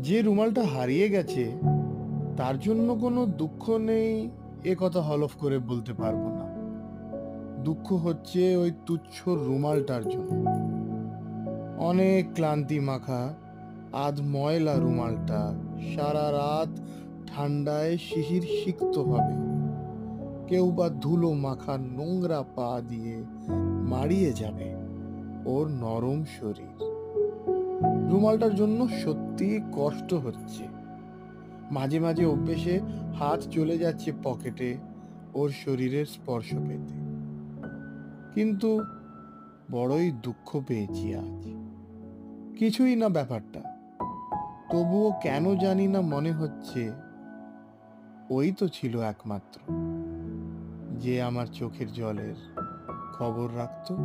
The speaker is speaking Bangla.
যে রুমালটা হারিয়ে গেছে তার জন্য কোনো দুঃখ নেই এ কথা হলফ করে বলতে পারবো না। দুঃখ হচ্ছে ওই তুচ্ছ রুমালটার জন্য। অনেক ক্লান্তি মাখা আধ ময়লা রুমালটা সারা রাত ঠান্ডায় শিশির সিক্ত হবে। কেউ বা ধুলো মাখা নোংরা পা দিয়ে মাড়িয়ে যাবে ওর নরম শরীর। রুমালটার জন্য সত্যি কষ্ট হচ্ছে। মাঝে মাঝে অভ্যেসে হাত চলে যাচ্ছে পকেটে ওর শরীরের স্পর্শ পেতে। কিন্তু বড়ই দুঃখ পেয়েছি আজ। কিছুই না ব্যাপারটা, তবুও কেন জানি না মনে হচ্ছে ওই তো ছিল একমাত্র যে আমার চোখের জলের খবর রাখতো।